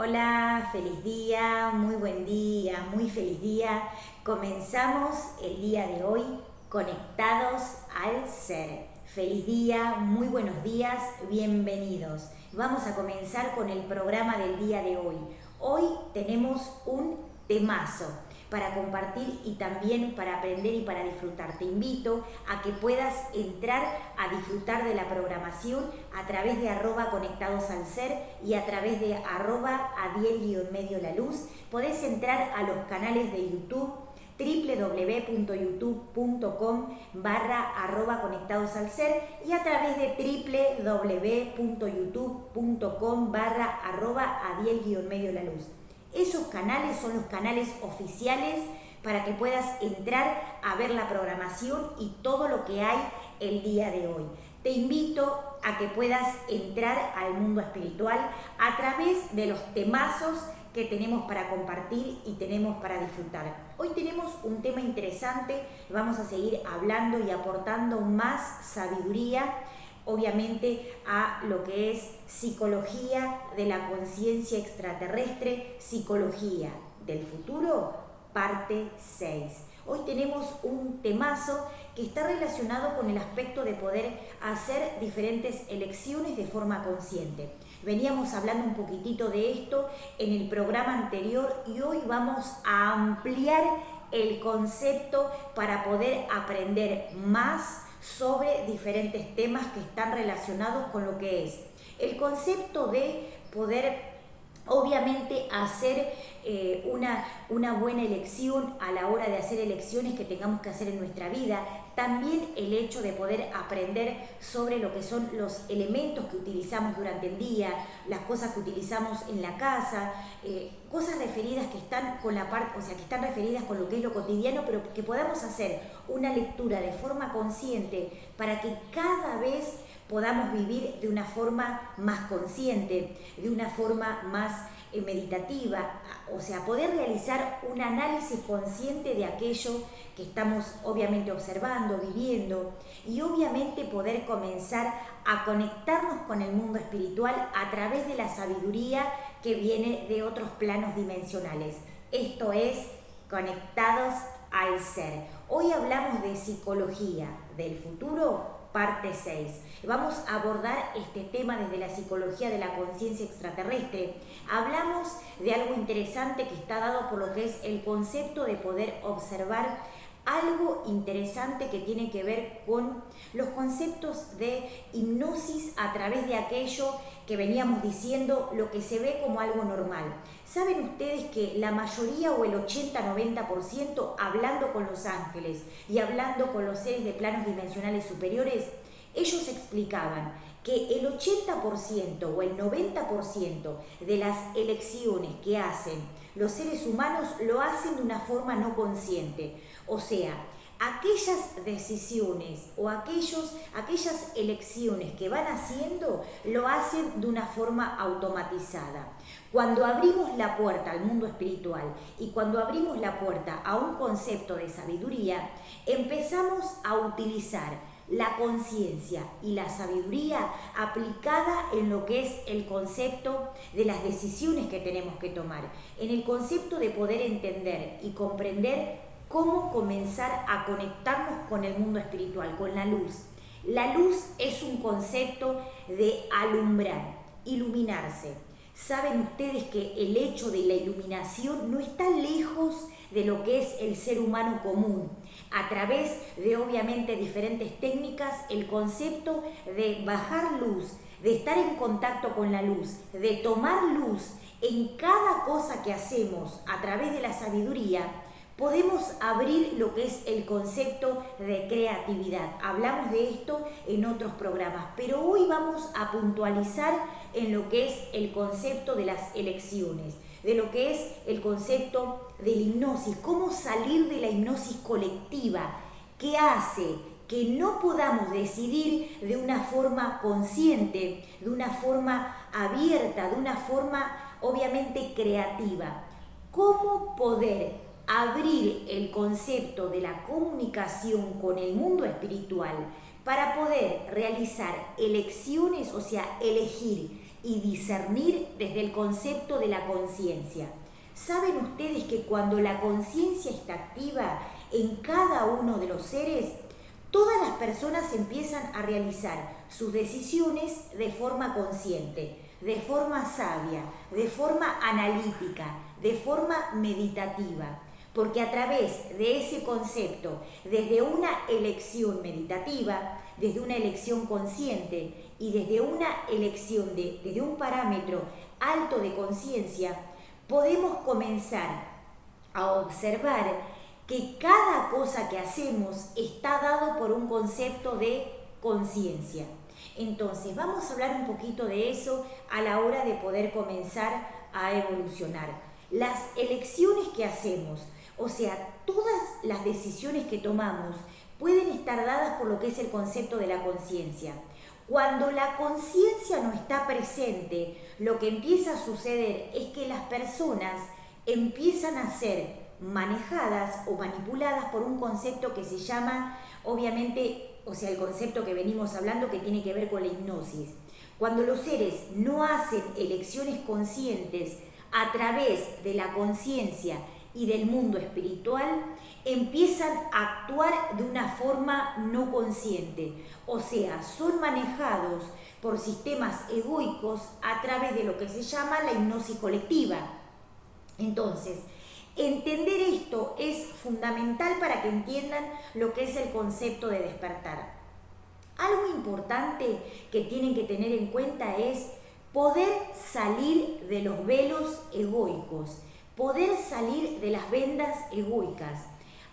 Hola, feliz día, muy buen día, muy feliz día. Comenzamos el día de hoy conectados al ser. Feliz día, muy buenos días, bienvenidos. Vamos a comenzar con el programa del día de hoy. Hoy tenemos un temazo para compartir y también para aprender y para disfrutar. Te invito a que puedas entrar a disfrutar de la programación a través de @conectados al ser y a través de @adiel_la luz. Podés entrar a los canales de YouTube www.youtube.com/conectados al ser y a través de www.youtube.com/adiel_la luz. Esos canales son los canales oficiales para que puedas entrar a ver la programación y todo lo que hay el día de hoy. Te invito a que puedas entrar al mundo espiritual a través de los temazos que tenemos para compartir y tenemos para disfrutar. Hoy tenemos un tema interesante, vamos a seguir hablando y aportando más sabiduría, obviamente, a lo que es psicología de la conciencia extraterrestre, psicología del futuro, parte 6. Hoy tenemos un temazo que está relacionado con el aspecto de poder hacer diferentes elecciones de forma consciente. Veníamos hablando un poquitito de esto en el programa anterior y hoy vamos a ampliar el concepto para poder aprender más sobre diferentes temas que están relacionados con lo que es el concepto de poder, obviamente, hacer una buena elección a la hora de hacer elecciones que tengamos que hacer en nuestra vida. También el hecho de poder aprender sobre lo que son los elementos que utilizamos durante el día, las cosas que utilizamos en la casa, cosas referidas que están con la parte, o sea, que están referidas con lo que es lo cotidiano, pero que podamos hacer una lectura de forma consciente para que cada vez podamos vivir de una forma más consciente, de una forma más meditativa, o sea, poder realizar un análisis consciente de aquello que estamos obviamente observando, viviendo, y obviamente poder comenzar a conectarnos con el mundo espiritual a través de la sabiduría que viene de otros planos dimensionales. Esto es Conectados al Ser. Hoy hablamos de psicología del futuro, parte 6. Vamos a abordar este tema desde la psicología de la conciencia extraterrestre. Hablamos de algo interesante que está dado por lo que es el concepto de poder observar algo interesante que tiene que ver con los conceptos de hipnosis a través de aquello que veníamos diciendo, lo que se ve como algo normal. ¿Saben ustedes que la mayoría o el 80-90% hablando con los ángeles y hablando con los seres de planos dimensionales superiores, ellos explicaban que el 80% o el 90% de las elecciones que hacen los seres humanos lo hacen de una forma no consciente? O sea, aquellas decisiones o aquellas elecciones que van haciendo, lo hacen de una forma automatizada. Cuando abrimos la puerta al mundo espiritual y cuando abrimos la puerta a un concepto de sabiduría, empezamos a utilizar la conciencia y la sabiduría aplicada en lo que es el concepto de las decisiones que tenemos que tomar, en el concepto de poder entender y comprender cómo comenzar a conectarnos con el mundo espiritual, con la luz. La luz es un concepto de alumbrar, iluminarse. Saben ustedes que el hecho de la iluminación no está lejos de lo que es el ser humano común. A través de obviamente diferentes técnicas, el concepto de bajar luz, de estar en contacto con la luz, de tomar luz en cada cosa que hacemos a través de la sabiduría, podemos abrir lo que es el concepto de creatividad. Hablamos de esto en otros programas, pero hoy vamos a puntualizar en lo que es el concepto de las elecciones, de lo que es el concepto de la hipnosis, cómo salir de la hipnosis colectiva, que hace que no podamos decidir de una forma consciente, de una forma abierta, de una forma obviamente creativa. ¿Cómo poder abrir el concepto de la comunicación con el mundo espiritual para poder realizar elecciones, o sea, elegir y discernir desde el concepto de la conciencia. ¿Saben ustedes que cuando la conciencia está activa en cada uno de los seres, todas las personas empiezan a realizar sus decisiones de forma consciente, de forma sabia, de forma analítica, de forma meditativa? Porque a través de ese concepto, desde una elección meditativa, desde una elección consciente y desde una elección desde un parámetro alto de conciencia, podemos comenzar a observar que cada cosa que hacemos está dado por un concepto de conciencia. Entonces, vamos a hablar un poquito de eso a la hora de poder comenzar a evolucionar. Las elecciones que hacemos, o sea, todas las decisiones que tomamos pueden estar dadas por lo que es el concepto de la conciencia. Cuando la conciencia no está presente, lo que empieza a suceder es que las personas empiezan a ser manejadas o manipuladas por un concepto que se llama, obviamente, o sea, el concepto que venimos hablando que tiene que ver con la hipnosis. Cuando los seres no hacen elecciones conscientes a través de la conciencia y del mundo espiritual, empiezan a actuar de una forma no consciente, o sea, son manejados por sistemas egoicos a través de lo que se llama la hipnosis colectiva. Entonces, entender esto es fundamental para que entiendan lo que es el concepto de despertar. Algo importante que tienen que tener en cuenta es poder salir de los velos egoicos, poder salir de las vendas egoicas.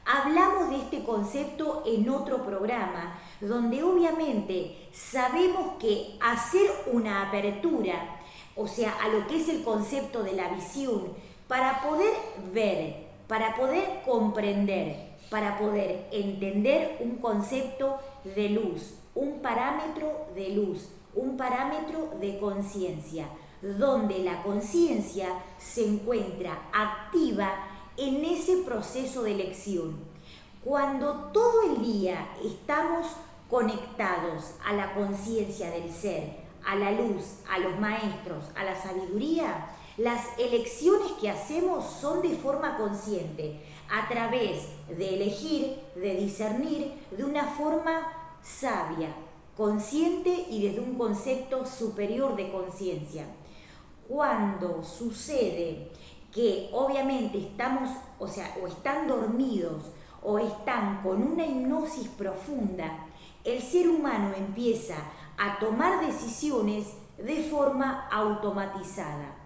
Hablamos de este concepto en otro programa, donde obviamente sabemos que hacer una apertura, o sea, a lo que es el concepto de la visión, para poder ver, para poder comprender, para poder entender un concepto de luz, un parámetro de luz, un parámetro de conciencia, donde la conciencia se encuentra activa en ese proceso de elección. Cuando todo el día estamos conectados a la conciencia del ser, a la luz, a los maestros, a la sabiduría, las elecciones que hacemos son de forma consciente, a través de elegir, de discernir de una forma sabia, consciente y desde un concepto superior de conciencia. Cuando sucede que obviamente estamos, o están dormidos o están con una hipnosis profunda, el ser humano empieza a tomar decisiones de forma automatizada.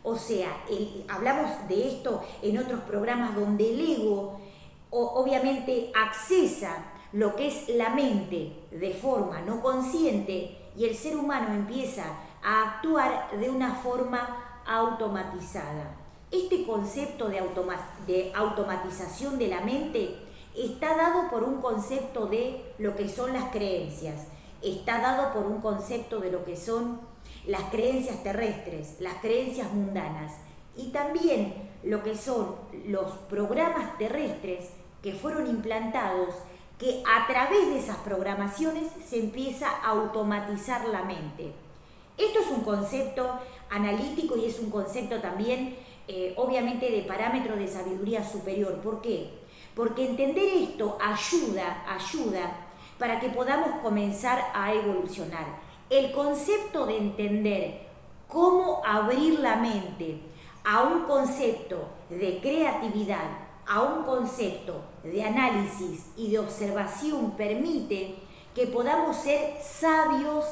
O sea, hablamos de esto en otros programas donde el ego obviamente accesa lo que es la mente de forma no consciente y el ser humano empieza a actuar de una forma automatizada. Este concepto de automatización de la mente está dado por un concepto de lo que son las creencias, está dado por un concepto de lo que son las creencias terrestres, las creencias mundanas y también lo que son los programas terrestres que fueron implantados, que a través de esas programaciones se empieza a automatizar la mente. Esto es un concepto analítico y es un concepto también, obviamente, de parámetro de sabiduría superior. ¿Por qué? Porque entender esto ayuda para que podamos comenzar a evolucionar. El concepto de entender cómo abrir la mente a un concepto de creatividad, a un concepto de análisis y de observación permite que podamos ser sabios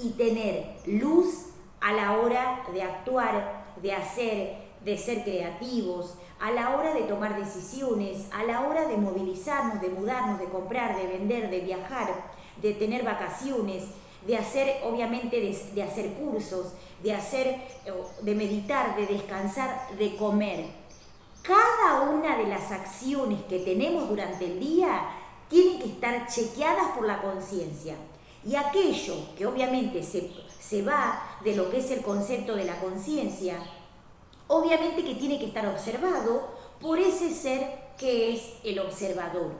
y tener luz a la hora de actuar, de hacer, de ser creativos, a la hora de tomar decisiones, a la hora de movilizarnos, de mudarnos, de comprar, de vender, de viajar, de tener vacaciones, de hacer, obviamente, de hacer cursos, de meditar, de descansar, de comer. Cada una de las acciones que tenemos durante el día tienen que estar chequeadas por la conciencia. Y aquello que obviamente se va de lo que es el concepto de la conciencia, obviamente que tiene que estar observado por ese ser que es el observador.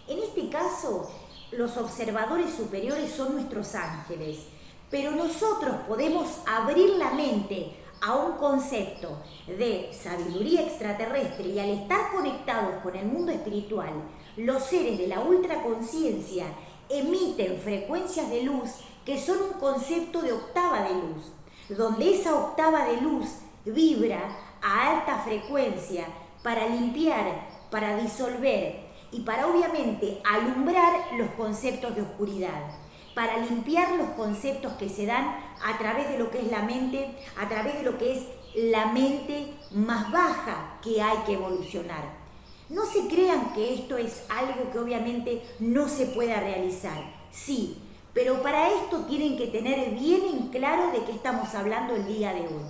En este caso, los observadores superiores son nuestros ángeles, pero nosotros podemos abrir la mente a un concepto de sabiduría extraterrestre y al estar conectados con el mundo espiritual, los seres de la ultraconciencia emiten frecuencias de luz que son un concepto de octava de luz, donde esa octava de luz vibra a alta frecuencia para limpiar, para disolver y para obviamente alumbrar los conceptos de oscuridad, para limpiar los conceptos que se dan a través de lo que es la mente, a través de lo que es la mente más baja que hay que evolucionar. No se crean que esto es algo que obviamente no se pueda realizar. Sí, pero para esto tienen que tener bien en claro de qué estamos hablando el día de hoy.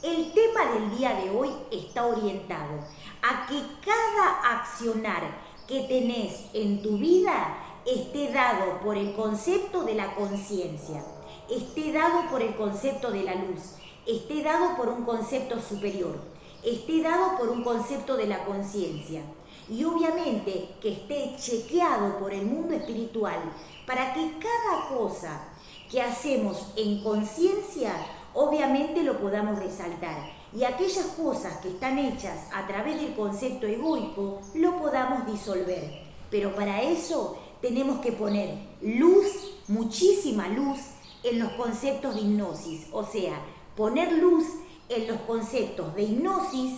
El tema del día de hoy está orientado a que cada accionar que tenés en tu vida esté dado por el concepto de la conciencia, esté dado por el concepto de la luz, esté dado por un concepto superior, esté dado por un concepto de la conciencia y obviamente que esté chequeado por el mundo espiritual para que cada cosa que hacemos en conciencia obviamente lo podamos resaltar y aquellas cosas que están hechas a través del concepto egoico lo podamos disolver. Pero para eso tenemos que poner luz, muchísima luz, en los conceptos de hipnosis, o sea, poner luz en los conceptos de hipnosis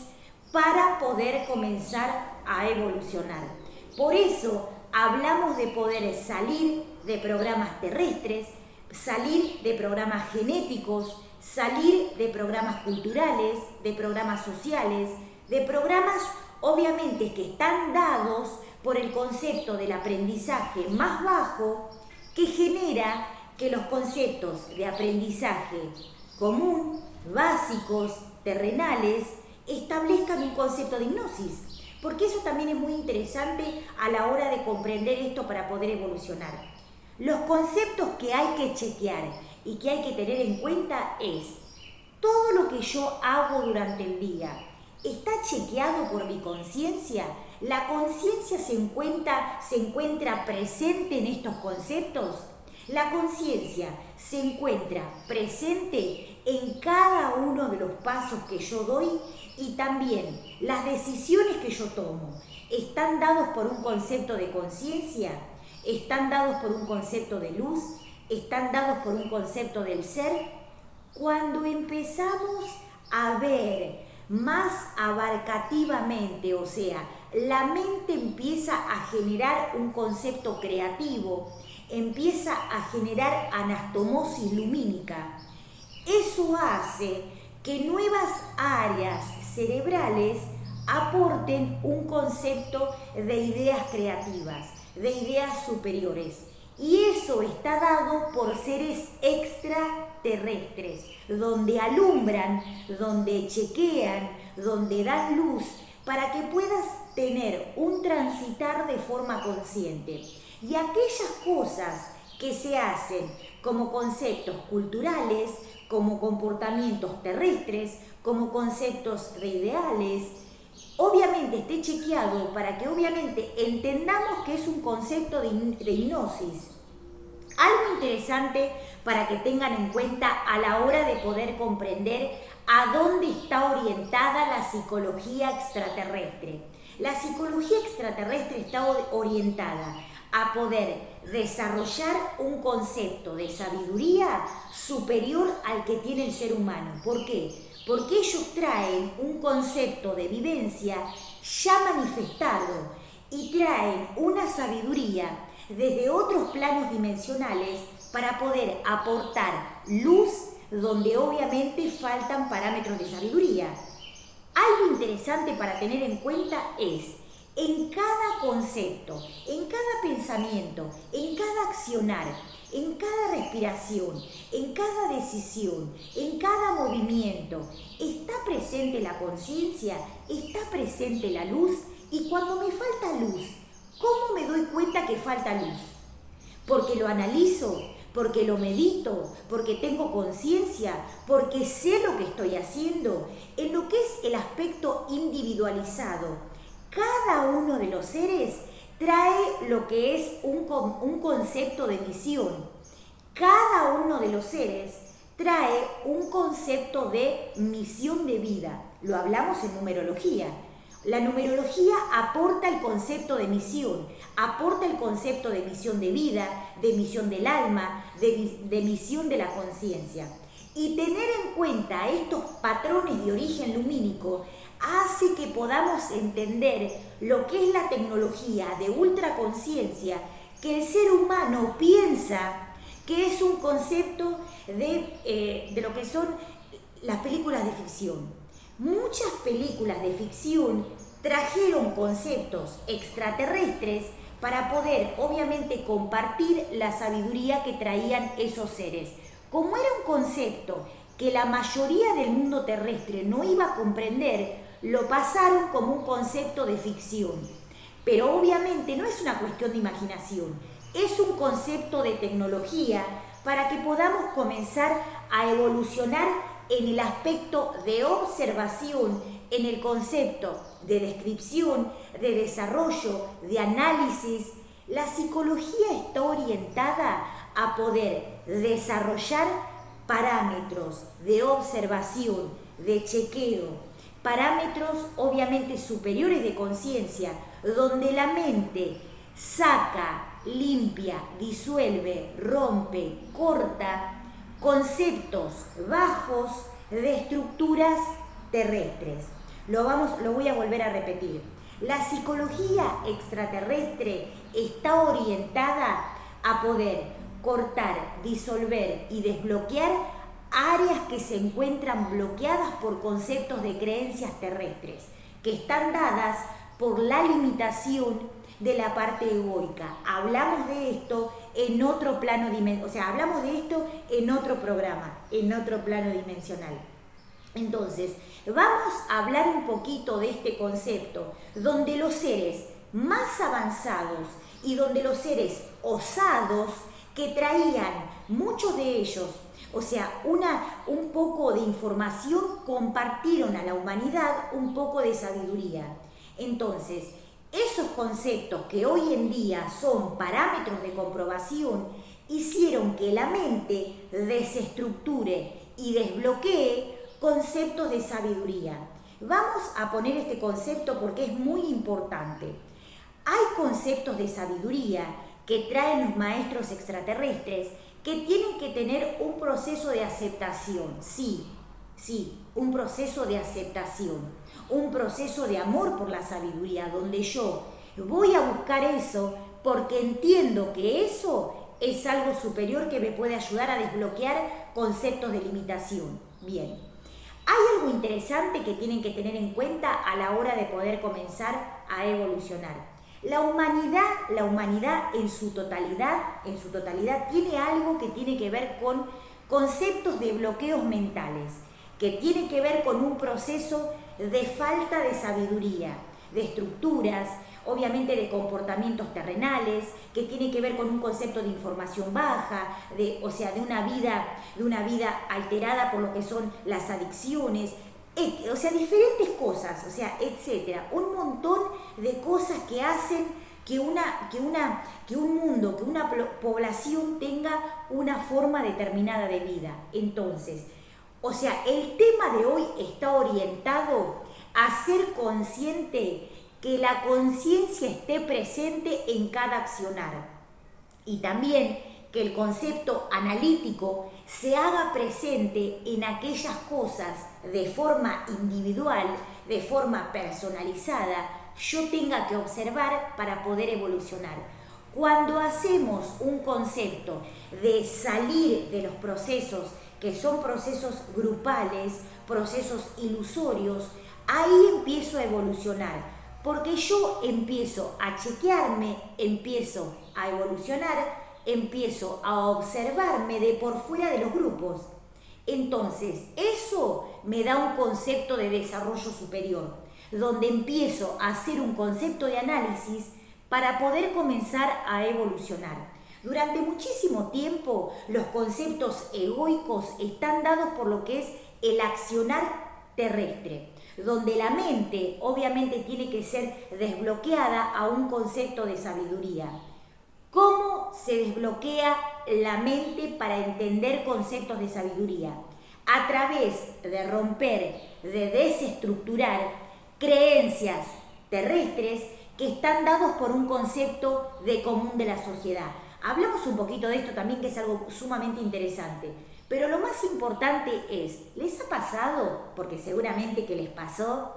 para poder comenzar a evolucionar. Por eso hablamos de poder salir de programas terrestres, salir de programas genéticos, salir de programas culturales, de programas sociales, de programas obviamente que están dados por el concepto del aprendizaje más bajo que genera que los conceptos de aprendizaje común, básicos, terrenales, establezcan un concepto de hipnosis. Porque eso también es muy interesante a la hora de comprender esto para poder evolucionar. Los conceptos que hay que chequear y que hay que tener en cuenta es todo lo que yo hago durante el día. ¿Está chequeado por mi conciencia? ¿La conciencia se encuentra presente en estos conceptos? La conciencia se encuentra presente en cada uno de los pasos que yo doy y también las decisiones que yo tomo. ¿Están dados por un concepto de conciencia? ¿Están dados por un concepto de luz? ¿Están dados por un concepto del ser? Cuando empezamos a ver más abarcativamente, o sea, la mente empieza a generar un concepto creativo, empieza a generar anastomosis lumínica. Eso hace que nuevas áreas cerebrales aporten un concepto de ideas creativas, de ideas superiores. Y eso está dado por seres extraterrestres, donde alumbran, donde chequean, donde dan luz, para que puedas tener un transitar de forma consciente. Y aquellas cosas que se hacen como conceptos culturales, como comportamientos terrestres, como conceptos de ideales, obviamente esté chequeado para que obviamente entendamos que es un concepto de hipnosis. Algo interesante para que tengan en cuenta a la hora de poder comprender a dónde está orientada la psicología extraterrestre. La psicología extraterrestre está orientada a poder desarrollar un concepto de sabiduría superior al que tiene el ser humano. ¿Por qué? Porque ellos traen un concepto de vivencia ya manifestado y traen una sabiduría desde otros planos dimensionales para poder aportar luz donde obviamente faltan parámetros de sabiduría. Algo interesante para tener en cuenta es, en cada concepto, en cada pensamiento, en cada accionar, en cada respiración, en cada decisión, en cada movimiento, está presente la conciencia, está presente la luz. Y cuando me falta luz, ¿cómo me doy cuenta que falta luz? Porque lo analizo, porque lo medito, porque tengo conciencia, porque sé lo que estoy haciendo. En lo que es el aspecto individualizado, cada uno de los seres trae lo que es un concepto de misión. cada uno de los seres trae un concepto de misión de vida. Lo hablamos en numerología. La numerología aporta el concepto de misión, aporta el concepto de misión de vida, de misión del alma, de misión de la conciencia. Y tener en cuenta estos patrones de origen lumínico hace que podamos entender lo que es la tecnología de ultraconciencia, que el ser humano piensa que es un concepto de lo que son las películas de ficción. Muchas películas de ficción trajeron conceptos extraterrestres para poder, obviamente, compartir la sabiduría que traían esos seres. Como era un concepto que la mayoría del mundo terrestre no iba a comprender, lo pasaron como un concepto de ficción. Pero obviamente no es una cuestión de imaginación, es un concepto de tecnología para que podamos comenzar a evolucionar en el aspecto de observación, en el concepto de descripción, de desarrollo, de análisis. La psicología está orientada a poder desarrollar parámetros de observación, de chequeo, parámetros obviamente superiores de conciencia, donde la mente saca, limpia, disuelve, rompe, corta conceptos bajos de estructuras terrestres. Lo voy a volver a repetir. La psicología extraterrestre está orientada a poder cortar, disolver y desbloquear áreas que se encuentran bloqueadas por conceptos de creencias terrestres, que están dadas por la limitación de la parte egoica. Hablamos de esto en otro plano hablamos de esto en otro programa, en otro plano dimensional. Entonces, vamos a hablar un poquito de este concepto, donde los seres más avanzados y donde los seres osados que traían, muchos de ellos, un poco de información, compartieron a la humanidad un poco de sabiduría. Entonces, esos conceptos que hoy en día son parámetros de comprobación hicieron que la mente desestructure y desbloquee conceptos de sabiduría. Vamos a poner este concepto porque es muy importante. Hay conceptos de sabiduría que traen los maestros extraterrestres que tienen que tener un proceso de aceptación. Sí, un proceso de aceptación. Un proceso de amor por la sabiduría, donde yo voy a buscar eso porque entiendo que eso es algo superior que me puede ayudar a desbloquear conceptos de limitación. Bien, hay algo interesante que tienen que tener en cuenta a la hora de poder comenzar a evolucionar. La humanidad en su totalidad tiene algo que tiene que ver con conceptos de bloqueos mentales, que tiene que ver con un proceso de falta de sabiduría, de estructuras, obviamente de comportamientos terrenales, que tiene que ver con un concepto de información baja, de una vida alterada por lo que son las adicciones, diferentes cosas, etcétera. Un montón de cosas que hacen que un mundo, que una población tenga una forma determinada de vida. Entonces, el tema de hoy está orientado a ser consciente, que la conciencia esté presente en cada accionar y también que el concepto analítico se haga presente en aquellas cosas de forma individual, de forma personalizada, yo tenga que observar para poder evolucionar. Cuando hacemos un concepto de salir de los procesos que son procesos grupales, procesos ilusorios, ahí empiezo a evolucionar, porque yo empiezo a chequearme, empiezo a evolucionar, empiezo a observarme de por fuera de los grupos. Entonces, eso me da un concepto de desarrollo superior, donde empiezo a hacer un concepto de análisis para poder comenzar a evolucionar. Durante muchísimo tiempo, los conceptos egoicos están dados por lo que es el accionar terrestre, donde la mente obviamente tiene que ser desbloqueada a un concepto de sabiduría. ¿Cómo se desbloquea la mente para entender conceptos de sabiduría? A través de romper, de desestructurar creencias terrestres que están dados por un concepto de común de la sociedad. Hablamos un poquito de esto también, que es algo sumamente interesante. Pero lo más importante es, ¿les ha pasado? Porque seguramente que les pasó.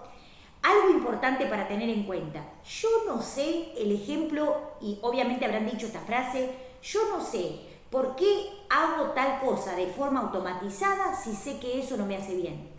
Algo importante para tener en cuenta. Yo no sé el ejemplo, y obviamente habrán dicho esta frase, yo no sé por qué hago tal cosa de forma automatizada si sé que eso no me hace bien.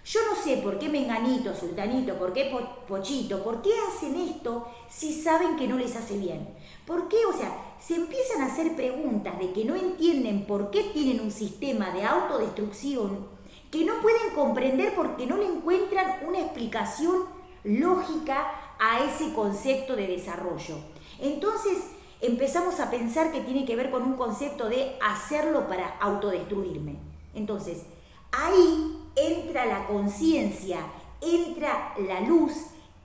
Yo no sé por qué menganito, sultanito, por qué pochito, por qué hacen esto si saben que no les hace bien. ¿Por qué? O sea, se empiezan a hacer preguntas de que no entienden por qué tienen un sistema de autodestrucción que no pueden comprender porque no le encuentran una explicación lógica a ese concepto de desarrollo. Entonces empezamos a pensar que tiene que ver con un concepto de hacerlo para autodestruirme. Entonces, ahí entra la conciencia, entra la luz,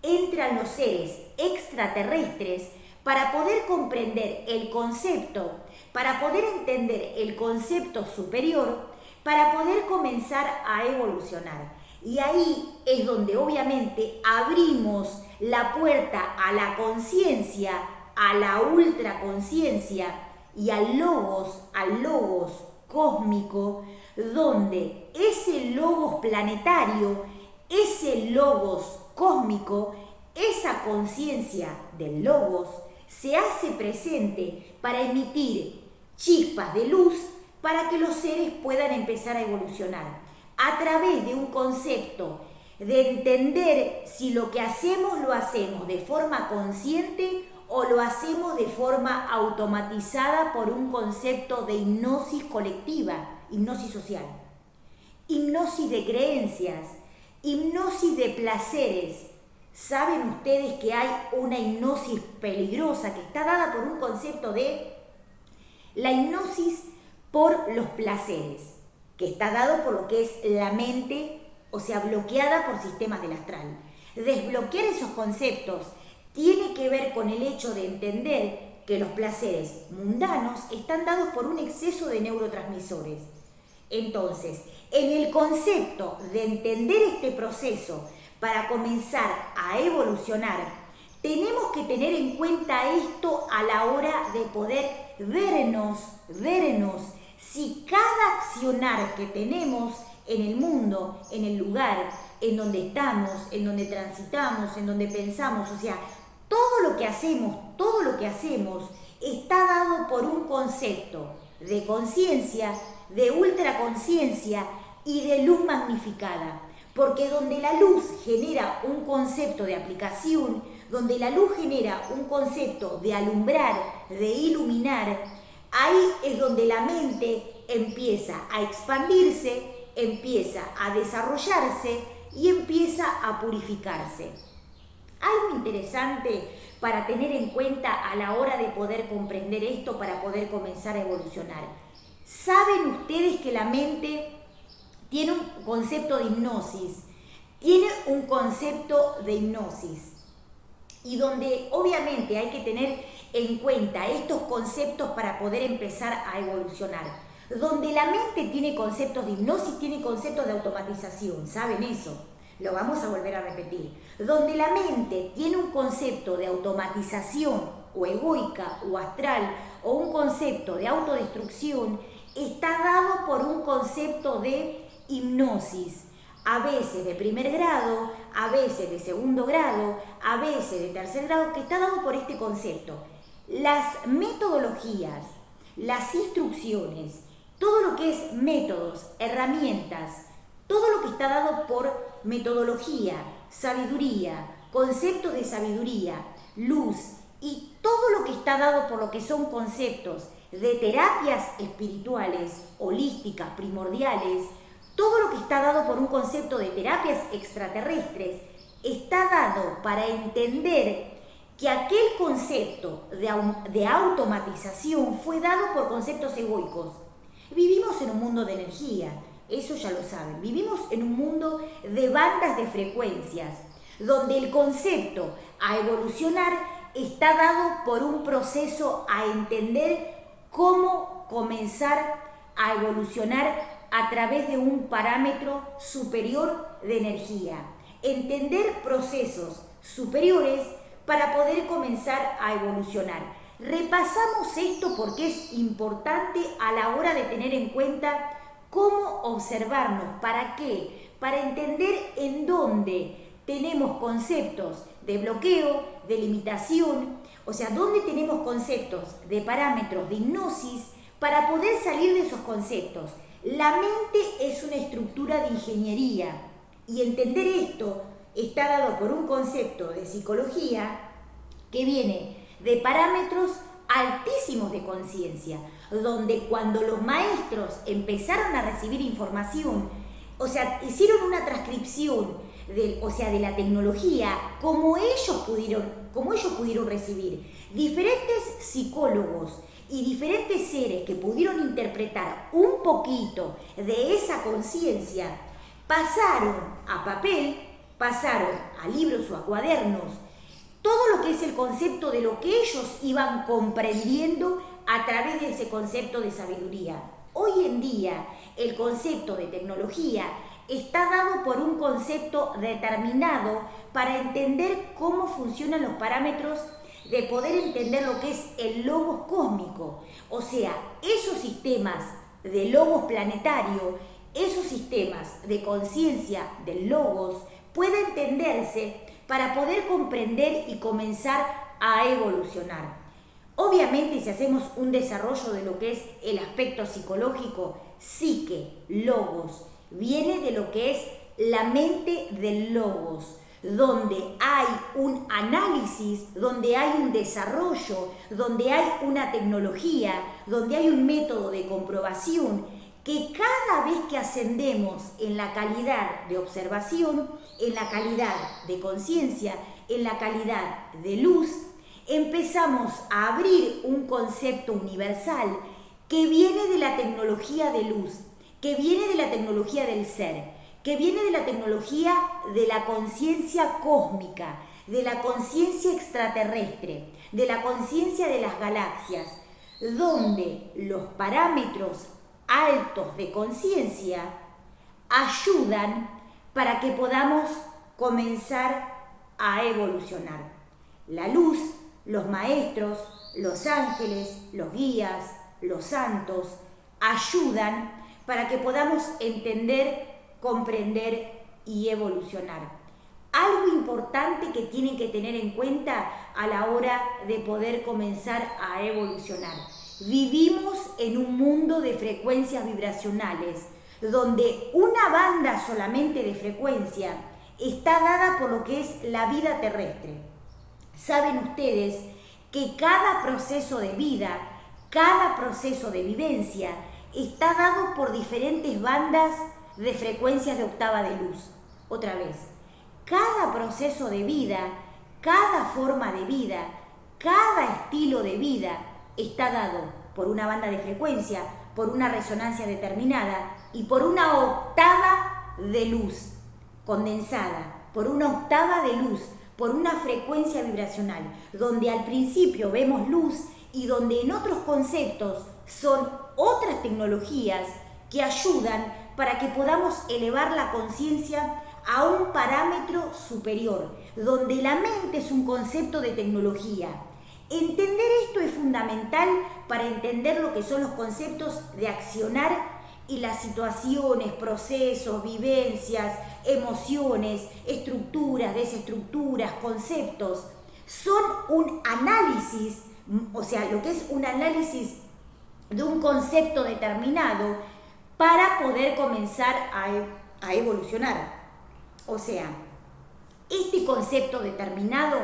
entran los seres extraterrestres para poder comprender el concepto, para poder entender el concepto superior, para poder comenzar a evolucionar. Y ahí es donde obviamente abrimos la puerta a la conciencia, a la ultraconciencia y al logos cósmico, donde ese logos planetario, ese logos cósmico, esa conciencia del logos se hace presente para emitir chispas de luz para que los seres puedan empezar a evolucionar a través de un concepto de entender si lo que hacemos lo hacemos de forma consciente o lo hacemos de forma automatizada por un concepto de hipnosis colectiva, hipnosis social, hipnosis de creencias, hipnosis de placeres. ¿Saben ustedes que hay una hipnosis peligrosa que está dada por un concepto de la hipnosis por los placeres, que está dado por lo que es la mente, o sea, bloqueada por sistemas del astral? Desbloquear esos conceptos tiene que ver con el hecho de entender que los placeres mundanos están dados por un exceso de neurotransmisores. Entonces, en el concepto de entender este proceso para comenzar a evolucionar, tenemos que tener en cuenta esto a la hora de poder vernos si cada accionar que tenemos en el mundo, en el lugar, en donde estamos, en donde transitamos, en donde pensamos, o sea, todo lo que hacemos está dado por un concepto de conciencia, de ultraconciencia y de luz magnificada. Porque donde la luz genera un concepto de aplicación, donde la luz genera un concepto de alumbrar, de iluminar, ahí es donde la mente empieza a expandirse, empieza a desarrollarse y empieza a purificarse. Algo interesante para tener en cuenta a la hora de poder comprender esto, para poder comenzar a evolucionar. ¿Saben ustedes que la mente tiene un concepto de hipnosis? Tiene un concepto de hipnosis. Y donde obviamente hay que tener en cuenta estos conceptos para poder empezar a evolucionar. Donde la mente tiene conceptos de hipnosis, tiene conceptos de automatización. ¿Saben eso? Lo vamos a volver a repetir. Donde la mente tiene un concepto de automatización o egoica o astral o un concepto de autodestrucción, está dado por un concepto de hipnosis. A veces de primer grado, a veces de segundo grado, a veces de tercer grado, que está dado por este concepto. Las metodologías, las instrucciones, todo lo que es métodos, herramientas, todo lo que está dado por metodología, sabiduría, conceptos de sabiduría, luz y todo lo que está dado por lo que son conceptos de terapias espirituales, holísticas, primordiales, todo lo que está dado por un concepto de terapias extraterrestres está dado para entender que aquel concepto de automatización fue dado por conceptos egoicos. Vivimos en un mundo de energía, eso ya lo saben. Vivimos en un mundo de bandas de frecuencias, donde el concepto a evolucionar está dado por un proceso a entender cómo comenzar a evolucionar a través de un parámetro superior de energía. Entender procesos superiores para poder comenzar a evolucionar. Repasamos esto porque es importante a la hora de tener en cuenta cómo observarnos. ¿Para qué? Para entender en dónde tenemos conceptos de bloqueo, de limitación, o sea, dónde tenemos conceptos de parámetros de hipnosis para poder salir de esos conceptos. La mente es una estructura de ingeniería y entender esto está dado por un concepto de psicología que viene de parámetros altísimos de conciencia, donde cuando los maestros empezaron a recibir información, o sea, hicieron una transcripción de la tecnología, como ellos pudieron recibir. Diferentes psicólogos y diferentes seres que pudieron interpretar un poquito de esa conciencia, pasaron a papel, pasaron a libros o a cuadernos, todo lo que es el concepto de lo que ellos iban comprendiendo a través de ese concepto de sabiduría. Hoy en día, el concepto de tecnología está dado por un concepto determinado para entender cómo funcionan los parámetros de poder entender lo que es el logos cósmico. O sea, esos sistemas de logos planetario, esos sistemas de conciencia del logos, puede entenderse para poder comprender y comenzar a evolucionar. Obviamente, si hacemos un desarrollo de lo que es el aspecto psicológico, psique, logos, viene de lo que es la mente del logos, donde hay un análisis, donde hay un desarrollo, donde hay una tecnología, donde hay un método de comprobación, que cada vez que ascendemos en la calidad de observación, en la calidad de conciencia, en la calidad de luz, empezamos a abrir un concepto universal que viene de la tecnología de luz, que viene de la tecnología del ser, que viene de la tecnología de la conciencia cósmica, de la conciencia extraterrestre, de la conciencia de las galaxias, donde los parámetros altos de conciencia ayudan para que podamos comenzar a evolucionar. La luz, los maestros, los ángeles, los guías, los santos, ayudan para que podamos entender, comprender y evolucionar. Algo importante que tienen que tener en cuenta a la hora de poder comenzar a evolucionar. Vivimos en un mundo de frecuencias vibracionales, donde una banda solamente de frecuencia está dada por lo que es la vida terrestre. Saben ustedes que cada proceso de vida, cada proceso de vivencia, está dado por diferentes bandas de frecuencias de octava de luz. Otra vez, cada proceso de vida, cada forma de vida, cada estilo de vida está dado por una banda de frecuencia, por una resonancia determinada y por una octava de luz condensada, por una octava de luz, por una frecuencia vibracional, donde al principio vemos luz y donde en otros conceptos son otras tecnologías que ayudan para que podamos elevar la conciencia a un parámetro superior, donde la mente es un concepto de tecnología. Entender esto es fundamental para entender lo que son los conceptos de accionar y las situaciones, procesos, vivencias, emociones, estructuras, desestructuras, conceptos. Son un análisis, o sea, lo que es un análisis de un concepto determinado para poder comenzar a evolucionar. O sea, este concepto determinado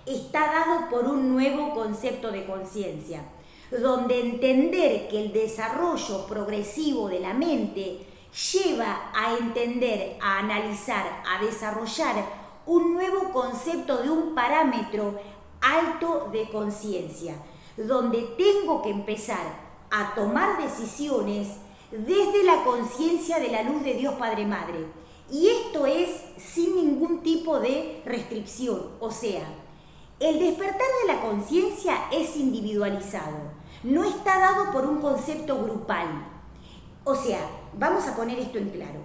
está dado por un nuevo concepto de conciencia, donde entender que el desarrollo progresivo de la mente lleva a entender, a analizar, a desarrollar un nuevo concepto de un parámetro alto de conciencia, donde tengo que empezar a tomar decisiones desde la conciencia de la luz de Dios Padre Madre. Y esto es sin ningún tipo de restricción, o sea, El despertar de la conciencia es individualizado, no está dado por un concepto grupal. O sea, vamos a poner esto en claro.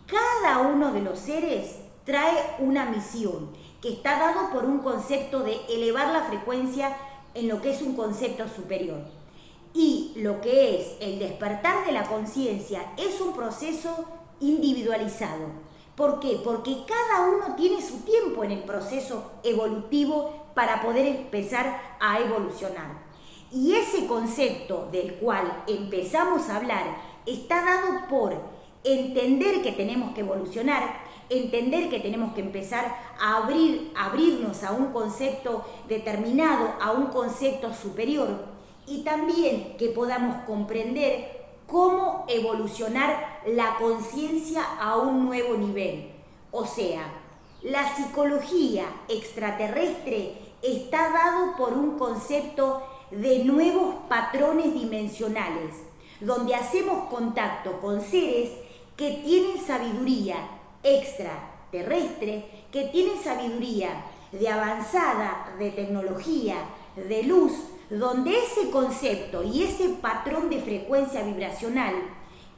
Cada uno de los seres trae una misión que está dado por un concepto de elevar la frecuencia en lo que es un concepto superior. Y lo que es el despertar de la conciencia es un proceso individualizado. ¿Por qué? Porque cada uno tiene su tiempo en el proceso evolutivo para poder empezar a evolucionar. Y ese concepto del cual empezamos a hablar está dado por entender que tenemos que evolucionar, entender que tenemos que empezar a abrirnos a un concepto determinado, a un concepto superior, y también que podamos comprender cómo evolucionar la conciencia a un nuevo nivel. O sea, la psicología extraterrestre está dado por un concepto de nuevos patrones dimensionales, donde hacemos contacto con seres que tienen sabiduría extraterrestre, que tienen sabiduría de avanzada, de tecnología, de luz, donde ese concepto y ese patrón de frecuencia vibracional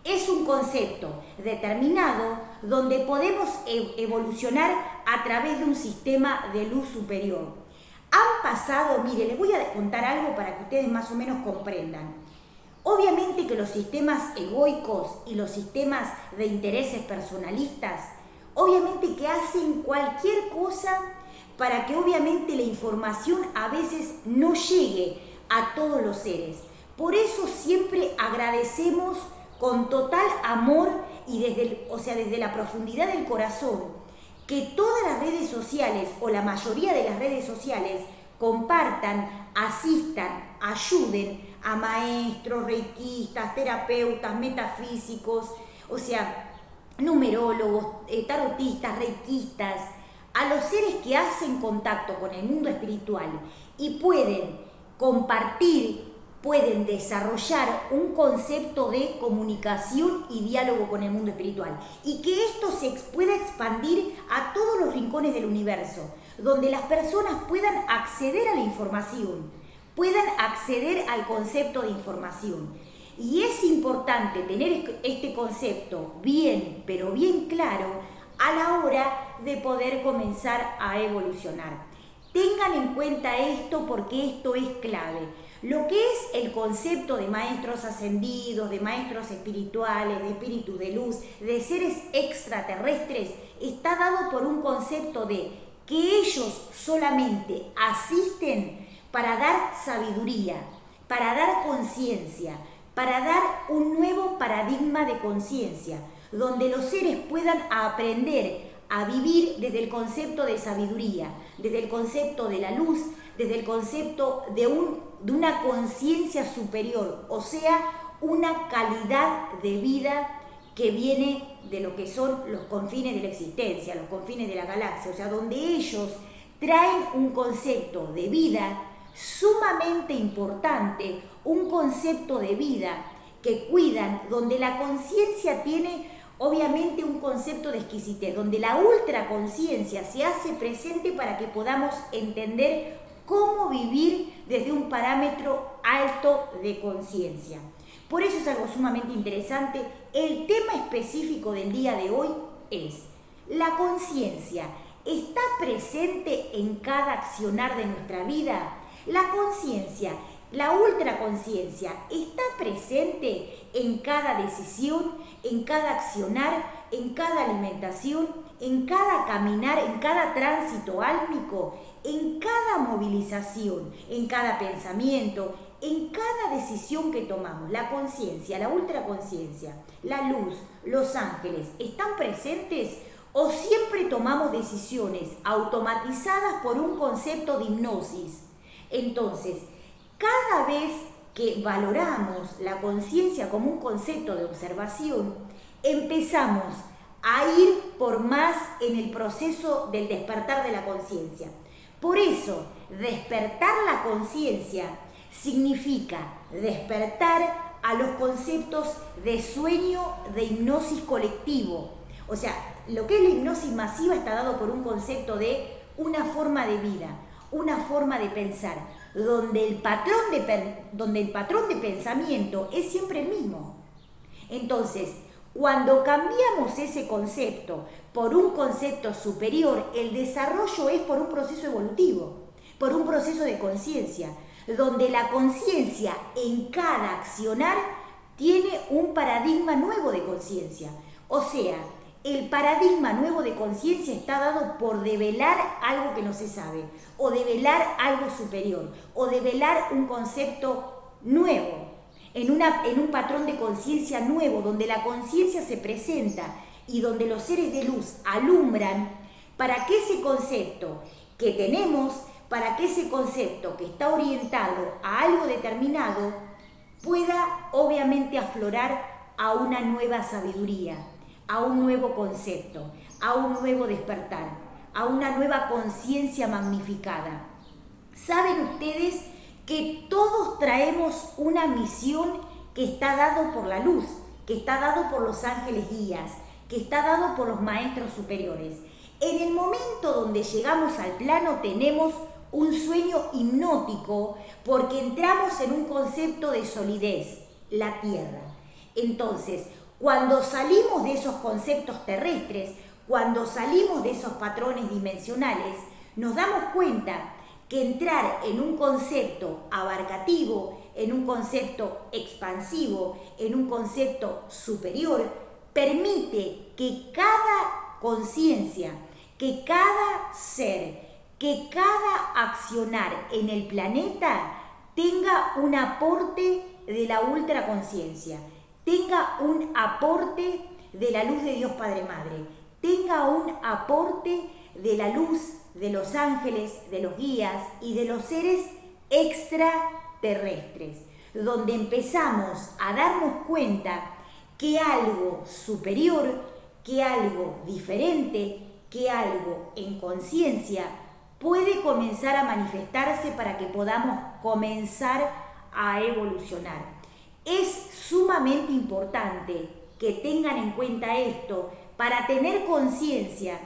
es un concepto determinado donde podemos evolucionar a través de un sistema de luz superior. Han pasado, mire, les voy a contar algo para que ustedes más o menos comprendan. Obviamente que los sistemas egoicos y los sistemas de intereses personalistas, obviamente que hacen cualquier cosa para que obviamente la información a veces no llegue a todos los seres. Por eso siempre agradecemos con total amor y desde la profundidad del corazón que todas las redes sociales o la mayoría de las redes sociales compartan, asistan, ayuden a maestros, reikistas, terapeutas, metafísicos, o sea, numerólogos, tarotistas, reikistas, a los seres que hacen contacto con el mundo espiritual y pueden compartir, pueden desarrollar un concepto de comunicación y diálogo con el mundo espiritual y que esto se pueda expandir a todos los rincones del universo, donde las personas puedan acceder a la información, puedan acceder al concepto de información. Y es importante tener este concepto bien, pero bien claro a la hora de poder comenzar a evolucionar. Tengan en cuenta esto porque esto es clave. Lo que es el concepto de maestros ascendidos, de maestros espirituales, de espíritus de luz, de seres extraterrestres, está dado por un concepto de que ellos solamente asisten para dar sabiduría, para dar conciencia, para dar un nuevo paradigma de conciencia, donde los seres puedan aprender a vivir desde el concepto de sabiduría, desde el concepto de la luz, desde el concepto de una conciencia superior, o sea, una calidad de vida que viene de lo que son los confines de la existencia, los confines de la galaxia, o sea, donde ellos traen un concepto de vida sumamente importante, un concepto de vida que cuidan, donde la conciencia tiene obviamente un concepto de exquisitez, donde la ultraconciencia se hace presente para que podamos entender cómo vivir desde un parámetro alto de conciencia. Por eso es algo sumamente interesante. El tema específico del día de hoy es: ¿la conciencia está presente en cada accionar de nuestra vida? La conciencia, la ultraconciencia, ¿está presente en cada decisión, en cada accionar, en cada alimentación, en cada caminar, en cada tránsito álmico, en cada movilización, en cada pensamiento, en cada decisión que tomamos? La conciencia, la ultraconciencia, la luz, los ángeles, ¿están presentes o siempre tomamos decisiones automatizadas por un concepto de hipnosis? Entonces, cada vez que valoramos la conciencia como un concepto de observación, empezamos a ir por más en el proceso del despertar de la conciencia. Por eso, despertar la conciencia significa despertar a los conceptos de sueño, de hipnosis colectivo. O sea, lo que es la hipnosis masiva está dado por un concepto de una forma de vida. una forma de pensar, donde el patrón de pensamiento es siempre el mismo. Entonces, cuando cambiamos ese concepto por un concepto superior, el desarrollo es por un proceso evolutivo, por un proceso de conciencia, donde la conciencia en cada accionar tiene un paradigma nuevo de conciencia. O sea, el paradigma nuevo de conciencia está dado por develar algo que no se sabe, o develar algo superior, o develar un concepto nuevo, en un patrón de conciencia nuevo, donde la conciencia se presenta y donde los seres de luz alumbran para que ese concepto que tenemos, para que ese concepto que está orientado a algo determinado, pueda obviamente aflorar a una nueva sabiduría, a un nuevo concepto, a un nuevo despertar, a una nueva conciencia magnificada. ¿Saben ustedes que todos traemos una misión que está dado por la luz, que está dado por los ángeles guías, que está dado por los maestros superiores? En el momento donde llegamos al plano tenemos un sueño hipnótico porque entramos en un concepto de solidez, la tierra. Entonces, cuando salimos de esos conceptos terrestres, cuando salimos de esos patrones dimensionales, nos damos cuenta que entrar en un concepto abarcativo, en un concepto expansivo, en un concepto superior, permite que cada conciencia, que cada ser, que cada accionar en el planeta tenga un aporte de la ultraconciencia, tenga un aporte de la luz de Dios Padre Madre, tenga un aporte de la luz de los ángeles, de los guías y de los seres extraterrestres, donde empezamos a darnos cuenta que algo superior, que algo diferente, que algo en conciencia puede comenzar a manifestarse para que podamos comenzar a evolucionar. Es sumamente importante que tengan en cuenta esto para tener conciencia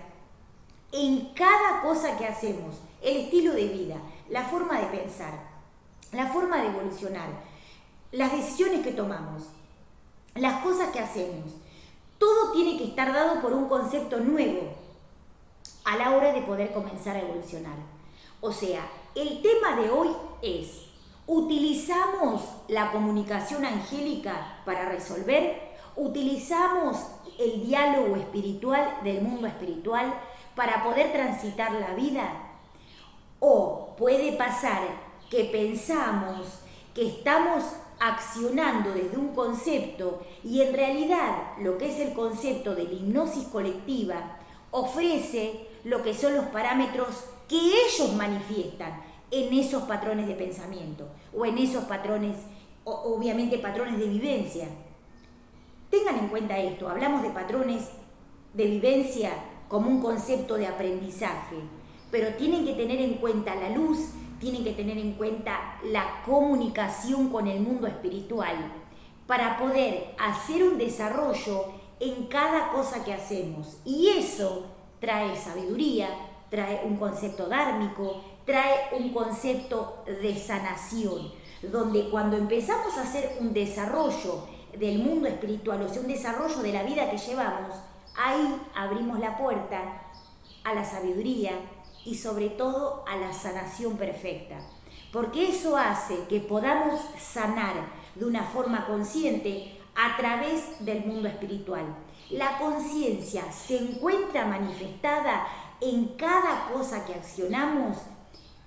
en cada cosa que hacemos, el estilo de vida, la forma de pensar, la forma de evolucionar, las decisiones que tomamos, las cosas que hacemos. Todo tiene que estar dado por un concepto nuevo a la hora de poder comenzar a evolucionar. O sea, el tema de hoy es: ¿utilizamos la comunicación angélica para resolver? ¿Utilizamos el diálogo espiritual del mundo espiritual para poder transitar la vida? O puede pasar que pensamos que estamos accionando desde un concepto y en realidad lo que es el concepto de la hipnosis colectiva ofrece lo que son los parámetros que ellos manifiestan en esos patrones de pensamiento o en esos patrones, obviamente patrones de vivencia. Tengan en cuenta esto, hablamos de patrones de vivencia como un concepto de aprendizaje, pero tienen que tener en cuenta la luz, tienen que tener en cuenta la comunicación con el mundo espiritual para poder hacer un desarrollo en cada cosa que hacemos. Y eso trae sabiduría, trae un concepto dármico, trae un concepto de sanación, donde cuando empezamos a hacer un desarrollo del mundo espiritual, o sea, un desarrollo de la vida que llevamos, ahí abrimos la puerta a la sabiduría y sobre todo a la sanación perfecta, porque eso hace que podamos sanar de una forma consciente a través del mundo espiritual. La conciencia se encuentra manifestada en cada cosa que accionamos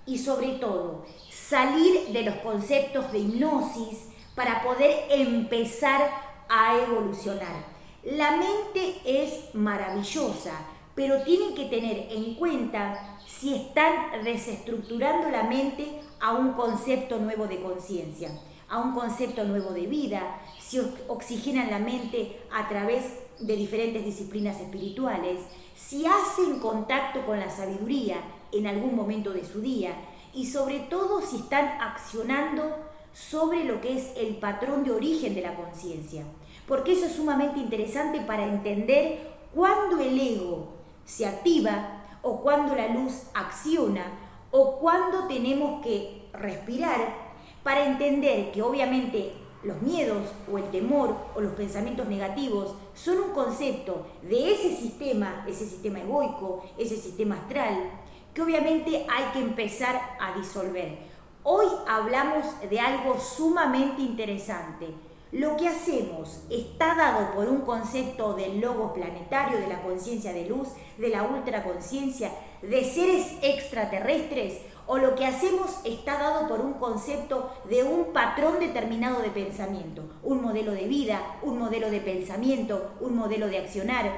y sobre todo salir de los conceptos de hipnosis para poder empezar a evolucionar. La mente es maravillosa, pero tienen que tener en cuenta si están desestructurando la mente a un concepto nuevo de conciencia, a un concepto nuevo de vida, si oxigenan la mente a través de diferentes disciplinas espirituales, si hacen contacto con la sabiduría en algún momento de su día y sobre todo si están accionando sobre lo que es el patrón de origen de la conciencia, porque eso es sumamente interesante para entender cuándo el ego se activa o cuando la luz acciona o cuándo tenemos que respirar para entender que obviamente los miedos o el temor o los pensamientos negativos son un concepto de ese sistema egoico, ese sistema astral, que obviamente hay que empezar a disolver. Hoy hablamos de algo sumamente interesante. Lo que hacemos está dado por un concepto del logos planetario, de la conciencia de luz, de la ultraconciencia, de seres extraterrestres, o lo que hacemos está dado por un concepto de un patrón determinado de pensamiento, un modelo de vida, un modelo de pensamiento, un modelo de accionar.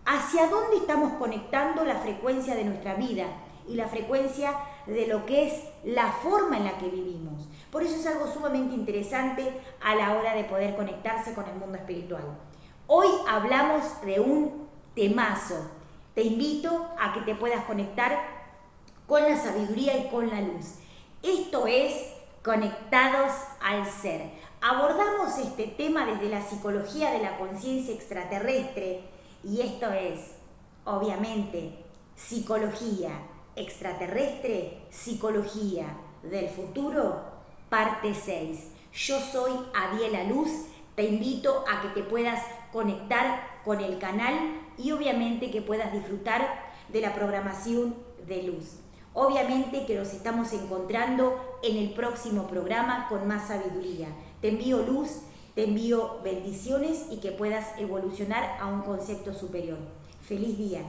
¿Hacia dónde estamos conectando la frecuencia de nuestra vida y la frecuencia de lo que es la forma en la que vivimos? Por eso es algo sumamente interesante a la hora de poder conectarse con el mundo espiritual. Hoy hablamos de un temazo. Te invito a que te puedas conectar con la sabiduría y con la luz. Esto es Conectados al Ser. Abordamos este tema desde la psicología de la conciencia extraterrestre y esto es, obviamente, psicología extraterrestre, psicología del futuro, parte 6. Yo soy Adiela Luz, te invito a que te puedas conectar con el canal y obviamente que puedas disfrutar de la programación de luz. Obviamente que nos estamos encontrando en el próximo programa con más sabiduría. Te envío luz, te envío bendiciones y que puedas evolucionar a un concepto superior. ¡Feliz día!